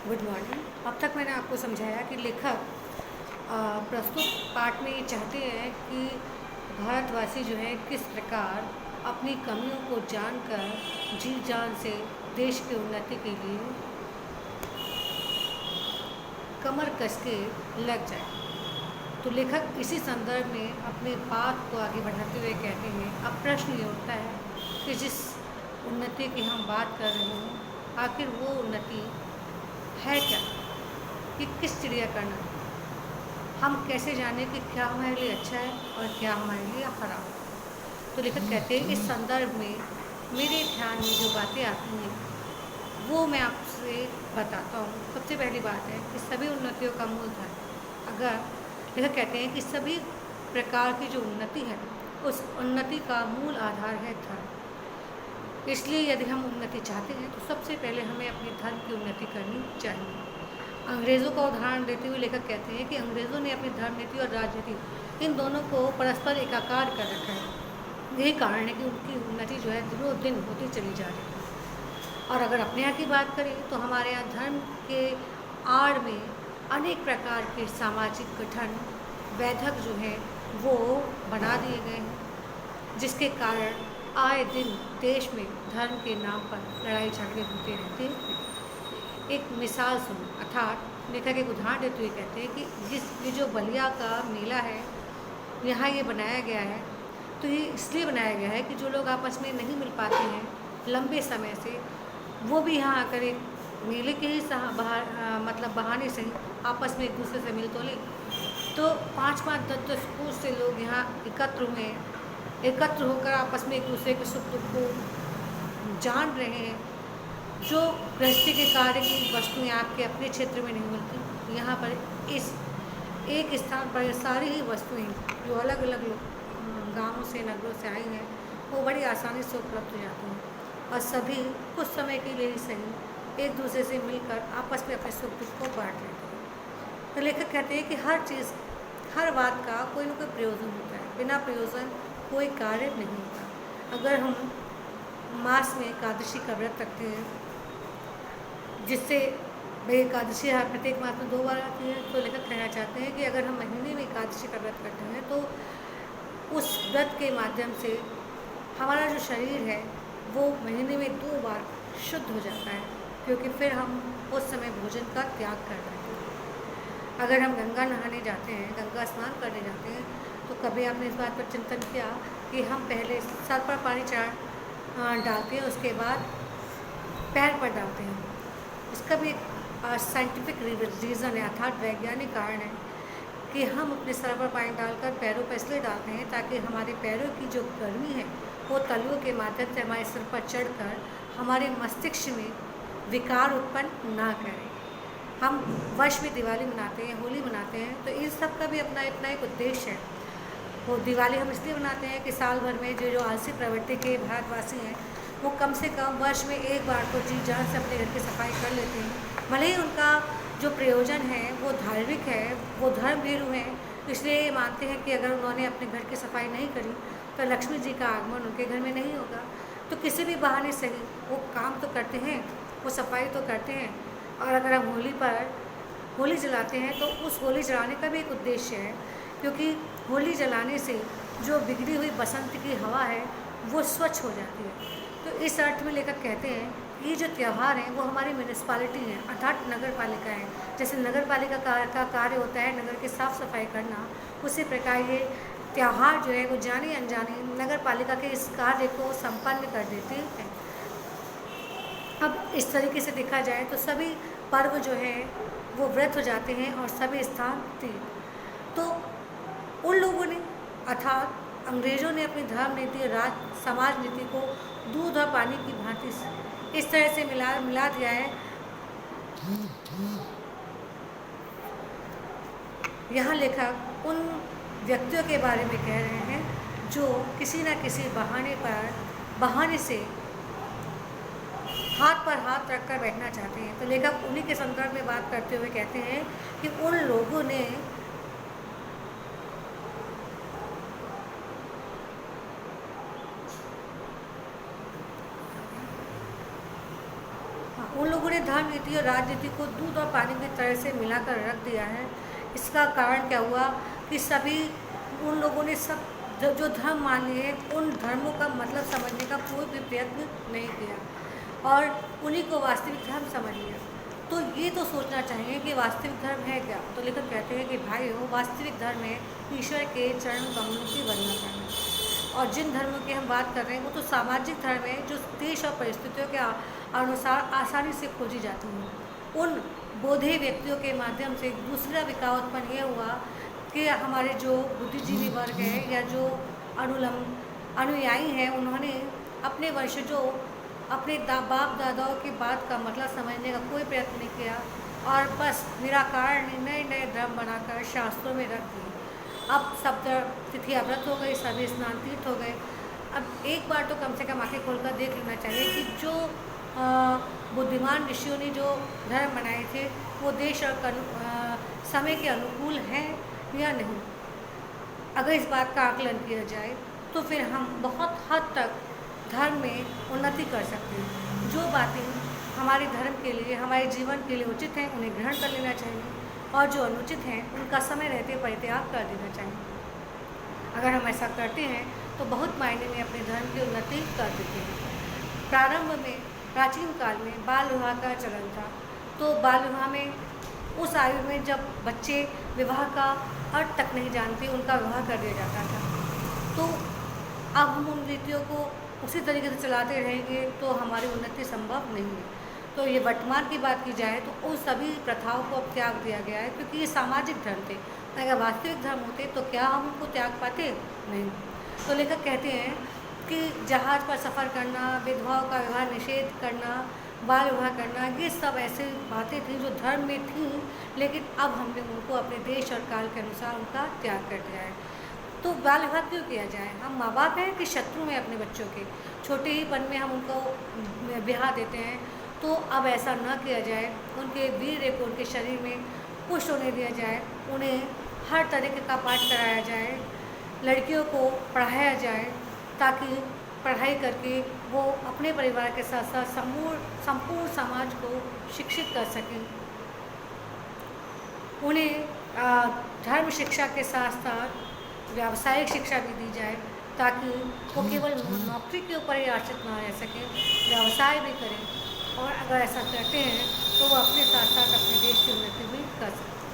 Good morning. अब तक मैंने आपको समझाया कि लेखक प्रस्तुत पाठ में ये चाहते हैं कि भारतवासी जो है किस प्रकार अपनी कमियों को जानकर जी जान से देश की उन्नति के लिए कमर कस के लग जाए। तो लेखक इसी संदर्भ में अपने बात को आगे बढ़ाते हुए कहते हैं, अब प्रश्न ये उठता है कि जिस उन्नति की हम बात कर रहे हैं आखिर वो उन्नति है क्या, कि किस चिड़िया का नाम, हम कैसे जानें कि क्या हमारे लिए अच्छा है और क्या हमारे लिए खराब है। तो लेखक कहते हैं इस संदर्भ में मेरे ध्यान में जो बातें आती हैं वो मैं आपसे बताता हूँ। सबसे पहली बात है कि सभी उन्नतियों का मूल धर्म, अगर लेखक कहते हैं कि सभी प्रकार की जो उन्नति है उस उन्नति का मूल आधार है धर्म। इसलिए यदि हम उन्नति चाहते हैं तो सबसे पहले हमें अपने धर्म की उन्नति करनी चाहिए। अंग्रेज़ों का उदाहरण देते हुए लेखक कहते हैं कि अंग्रेज़ों ने अपनी धर्म नीति और राजनीति इन दोनों को परस्पर एकाकार कर रखा है। यही कारण है कि उनकी उन्नति जो है दिनों दिन होती चली जा रही है। और अगर अपने यहाँ की बात करें तो हमारे यहाँ धर्म के आड़ में अनेक प्रकार के सामाजिक गठन वैधक जो हैं वो बना दिए गए हैं, जिसके कारण आए दिन देश में धर्म के नाम पर लड़ाई झगड़े होते रहते हैं। एक मिसाल सुनो, अर्थात लेखक एक उदाहरण देते हुए कहते हैं कि ये जो बलिया का मेला है यहाँ ये बनाया गया है, तो ये इसलिए बनाया गया है कि जो लोग आपस में नहीं मिल पाते हैं लंबे समय से, वो भी यहाँ आकर एक मेले के ही मतलब बहाने से आपस में एक दूसरे से मिल तो ले। तो 5-5, 10-10 कोस से लोग यहाँ एकत्र होकर आपस में एक दूसरे के सुख दुख को जान रहे हैं। जो गृहस्थी के कार्य की वस्तुएं आपके अपने क्षेत्र में नहीं मिलती, यहाँ पर इस एक स्थान पर सारी ही वस्तुएं जो अलग अलग गाँवों से नगरों से आई हैं वो बड़ी आसानी से उपलब्ध हो जाती हैं और सभी कुछ समय के लिए ही सही एक दूसरे से मिलकर आपस में अपने सुख दुख को बांट लेते हैं। तो लेखक कहते हैं कि हर चीज़, हर बात का कोई ना कोई प्रयोजन होता है, बिना प्रयोजन कोई कार्य नहीं होता। अगर हम मास में एकादशी का व्रत रखते हैं, जिससे भाई एकादशी प्रत्येक मास में 2 बार आती है, तो लेखक कहना चाहते हैं कि अगर हम महीने में एकादशी का व्रत करते हैं तो उस व्रत के माध्यम से हमारा जो शरीर है वो महीने में 2 बार शुद्ध हो जाता है, क्योंकि फिर हम उस समय भोजन का त्याग कर रहे हैं। अगर हम गंगा नहाने जाते हैं, गंगा स्नान करने जाते हैं, तो कभी आपने इस बात पर चिंतन किया कि हम पहले सर पर पानी डालते हैं, उसके बाद पैर पर डालते हैं। इसका भी एक साइंटिफिक रीज़न है, अर्थात वैज्ञानिक कारण है कि हम अपने सर पर पानी डालकर पैरों पर इसलिए डालते हैं ताकि हमारे पैरों की जो गर्मी है वो तलुओं के माध्यम से हमारे सिर पर चढ़कर हमारे मस्तिष्क में विकार उत्पन्न ना करें। हम वर्ष में दिवाली मनाते हैं, होली मनाते हैं, तो इन सब का भी अपना इतना एक उद्देश्य है। वो दिवाली हम इसलिए मनाते हैं कि साल भर में जो आलसी प्रवृत्ति के भारतवासी हैं वो कम से कम वर्ष में एक बार तो जी जान से अपने घर की सफाई कर लेते हैं। भले ही उनका जो प्रयोजन है वो धार्मिक है, वो धर्म भीरू है, इसलिए ये मानते हैं कि अगर उन्होंने अपने घर की सफाई नहीं करी तो लक्ष्मी जी का आगमन उनके घर में नहीं होगा। तो किसी भी बहाने से ही वो काम तो करते हैं, वो सफाई तो करते हैं। और अगर हम होली पर होली जलाते हैं तो उस होली जलाने का भी एक उद्देश्य है, क्योंकि होली जलाने से जो बिगड़ी हुई बसंत की हवा है वो स्वच्छ हो जाती है। तो इस अर्थ में लेखक कहते हैं ये जो त्यौहार हैं वो हमारी म्यूनिसिपालिटी हैं, अर्थात नगर पालिका है। जैसे नगर पालिका का कार्य होता है नगर की साफ़ सफाई करना, उसी प्रकार ये त्यौहार जो है वो जाने अनजाने नगर पालिका के इस कार्य को संपन्न कर देते हैं। अब इस तरीके से देखा जाए तो सभी पर्व जो है वो व्रत हो जाते हैं और सभी स्थान तीर्थ। तो उन लोगों ने अर्थात अंग्रेज़ों ने अपनी धर्म नीति और समाज नीति को दूध और पानी की भांति इस तरह से मिला दिया है। यहाँ लेखक उन व्यक्तियों के बारे में कह रहे हैं जो किसी न किसी बहाने से हाथ पर हाथ रखकर बैठना चाहते हैं। तो लेखक उन्हीं के संदर्भ में बात करते हुए कहते हैं कि उन लोगों ने धर्म नीति और राजनीति को दूध और पानी की तरह से मिलाकर रख दिया है। इसका कारण क्या हुआ कि सभी उन लोगों ने सब जो धर्म मान लिए उन धर्मों का मतलब समझने का कोई भी प्रयत्न नहीं किया और उन्हीं को वास्तविक धर्म समझ लिया। तो ये तो सोचना चाहिए कि वास्तविक धर्म है क्या। तो लेखक कहते हैं कि भाई हो, वास्तविक धर्म है ईश्वर के चरण कमलों की वंदना करना। और जिन धर्मों की हम बात कर रहे हैं वो तो सामाजिक धर्म है जो देश और परिस्थितियों के अनुसार आसानी से खोजी जाती हैं। उन बोधे व्यक्तियों के माध्यम से दूसरा विकास उत्पन्न ये हुआ कि हमारे जो बुद्धिजीवी वर्ग है या जो अनुयायी हैं, उन्होंने अपने वंशजों अपने बाप दादाओं की बात का मतलब समझने का कोई प्रयत्न नहीं किया और बस निराकार नए नए धर्म बनाकर शास्त्रों में रख दिए। अब सब तिथियां व्रत हो गई, सभी स्नान तीर्थ हो गए। अब एक बार तो कम से कम आंखें खोलकर देख लेना चाहिए कि जो बुद्धिमान ऋषियों ने जो धर्म बनाए थे वो देश और समय के अनुकूल हैं या नहीं। अगर इस बात का आकलन किया जाए तो फिर हम बहुत हद तक धर्म में उन्नति कर सकते हैं। जो बातें हमारे धर्म के लिए, हमारे जीवन के लिए उचित हैं, उन्हें ग्रहण कर लेना चाहिए और जो अनुचित हैं उनका समय रहते परित्याग कर देना चाहिए। अगर हम ऐसा करते हैं तो बहुत मायने में अपने धर्म की उन्नति कर देते हैं। प्रारंभ में प्राचीन काल में बाल विवाह का चलन था। तो बाल विवाह में उस आयु में जब बच्चे विवाह का अर्थ तक नहीं जानते उनका विवाह कर दिया जाता था। तो अब हम उन रीतियों को उसी तरीके से चलाते रहेंगे तो हमारी उन्नति संभव नहीं है। तो ये वर्तमान की बात की जाए तो उन सभी प्रथाओं को अब त्याग दिया गया है क्योंकि ये सामाजिक धर्म थे। अगर वास्तविक धर्म होते तो क्या हम उनको त्याग पाते? नहीं। तो लेखक कहते हैं कि जहाज़ पर सफ़र करना, विधवाओं का विवाह निषेध करना, बाल विवाह करना, ये सब ऐसी बातें थी जो धर्म में थी, लेकिन अब हमने उनको अपने देश और काल के अनुसार उनका त्याग कर दिया है। तो बाल विवाह क्यों किया जाए? हम माँ बाप हैं कि शत्रु हैं अपने बच्चों के? छोटे ही पन में हम उनको ब्याह देते हैं, तो अब ऐसा न किया जाए। उनके वीर्य को उनके शरीर में पुष्ट होने दिया जाए, उन्हें हर तरीके का पाठ कराया जाए, लड़कियों को पढ़ाया जाए ताकि पढ़ाई करके वो अपने परिवार के साथ साथ संपूर्ण समाज को शिक्षित कर सकें। उन्हें धर्म शिक्षा के साथ साथ व्यावसायिक शिक्षा भी दी जाए ताकि वो केवल नौकरी के ऊपर ही आश्रित ना रह सकें, व्यवसाय भी करें और अगर ऐसा करते हैं तो वो अपने साथ साथ अपने देश की उन्नति भी कर सकते हैं।